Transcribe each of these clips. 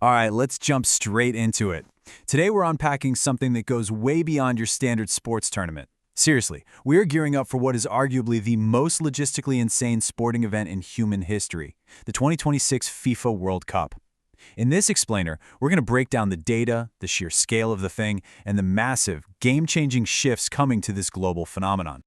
All right, let's jump straight into it. Today we're unpacking something that goes way beyond your standard sports tournament. Seriously, we're gearing up for what is arguably the most logistically insane sporting event in human history, the 2026 FIFA World Cup. In this explainer, we're going to break down the data, the sheer scale of the thing, and the massive, game-changing shifts coming to this global phenomenon.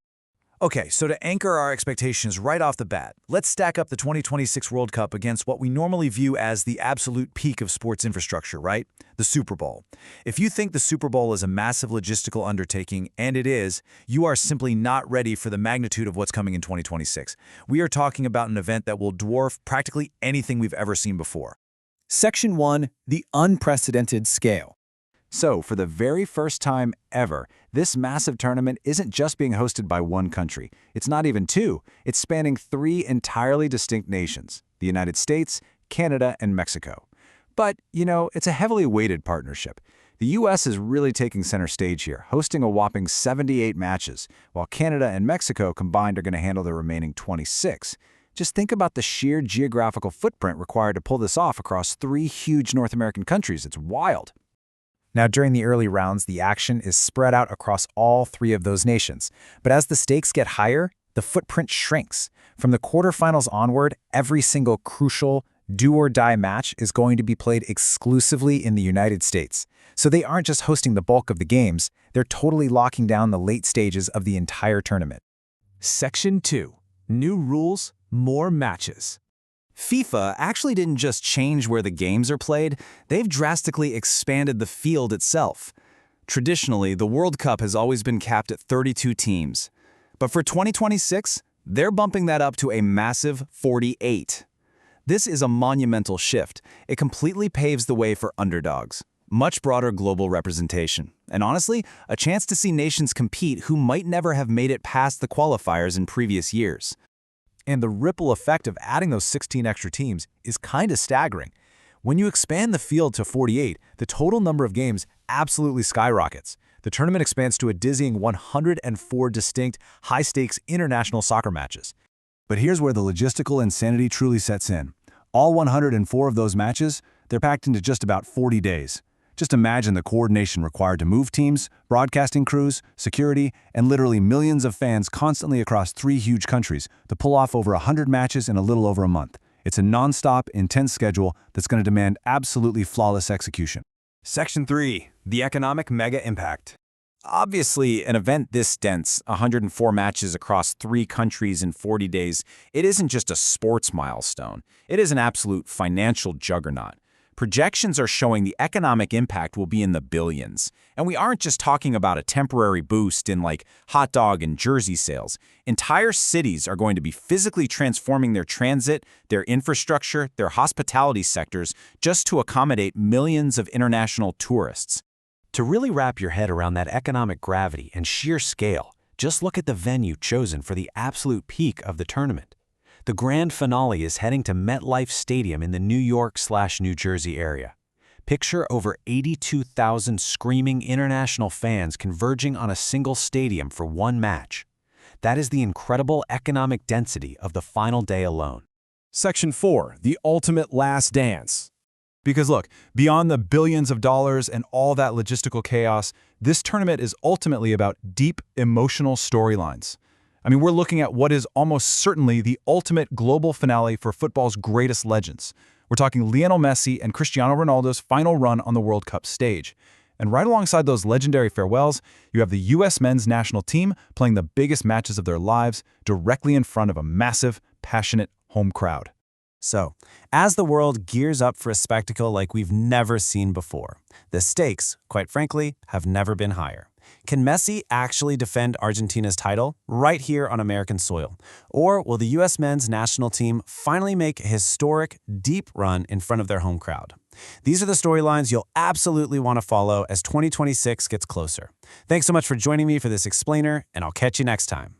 Okay, so to anchor our expectations right off the bat, let's stack up the 2026 World Cup against what we normally view as the absolute peak of sports infrastructure, right? The Super Bowl. If you think the Super Bowl is a massive logistical undertaking, and it is, you are simply not ready for the magnitude of what's coming in 2026. We are talking about an event that will dwarf practically anything we've ever seen before. Section 1, the unprecedented scale. So, for the very first time ever, this massive tournament isn't just being hosted by one country. It's not even two. It's spanning three entirely distinct nations: the United States, Canada, and Mexico. But, it's a heavily weighted partnership. The U.S. is really taking center stage here, hosting a whopping 78 matches, while Canada and Mexico combined are going to handle the remaining 26. Just think about the sheer geographical footprint required to pull this off across three huge North American countries. It's wild. Now, during the early rounds, the action is spread out across all three of those nations. But as the stakes get higher, the footprint shrinks. From the quarterfinals onward, every single crucial, do-or-die match is going to be played exclusively in the United States. So they aren't just hosting the bulk of the games, they're totally locking down the late stages of the entire tournament. Section 2. New rules, more matches. FIFA actually didn't just change where the games are played, they've drastically expanded the field itself. Traditionally, the World Cup has always been capped at 32 teams. But for 2026, they're bumping that up to a massive 48. This is a monumental shift. It completely paves the way for underdogs, much broader global representation, and honestly, a chance to see nations compete who might never have made it past the qualifiers in previous years. And the ripple effect of adding those 16 extra teams is kind of staggering. When you expand the field to 48, the total number of games absolutely skyrockets. The tournament expands to a dizzying 104 distinct, high-stakes international soccer matches. But here's where the logistical insanity truly sets in. All 104 of those matches, they're packed into just about 40 days. Just imagine the coordination required to move teams, broadcasting crews, security, and literally millions of fans constantly across three huge countries to pull off over 100 matches in a little over a month. It's a non-stop, intense schedule that's going to demand absolutely flawless execution. Section 3. The economic mega impact. Obviously, an event this dense, 104 matches across three countries in 40 days, it isn't just a sports milestone. It is an absolute financial juggernaut. Projections are showing the economic impact will be in the billions. And we aren't just talking about a temporary boost in like hot dog and jersey sales. Entire cities are going to be physically transforming their transit, their infrastructure, their hospitality sectors just to accommodate millions of international tourists. To really wrap your head around that economic gravity and sheer scale, just look at the venue chosen for the absolute peak of the tournament. The grand finale is heading to MetLife Stadium in the New York/New Jersey area. Picture over 82,000 screaming international fans converging on a single stadium for one match. That is the incredible economic density of the final day alone. Section 4, the ultimate last dance. Because look, beyond the billions of dollars and all that logistical chaos, this tournament is ultimately about deep emotional storylines. I mean, we're looking at what is almost certainly the ultimate global finale for football's greatest legends. We're talking Lionel Messi and Cristiano Ronaldo's final run on the World Cup stage. And right alongside those legendary farewells, you have the U.S. men's national team playing the biggest matches of their lives directly in front of a massive, passionate home crowd. So, as the world gears up for a spectacle like we've never seen before, the stakes, quite frankly, have never been higher. Can Messi actually defend Argentina's title right here on American soil? Or will the U.S. men's national team finally make a historic, deep run in front of their home crowd? These are the storylines you'll absolutely want to follow as 2026 gets closer. Thanks so much for joining me for this explainer, and I'll catch you next time.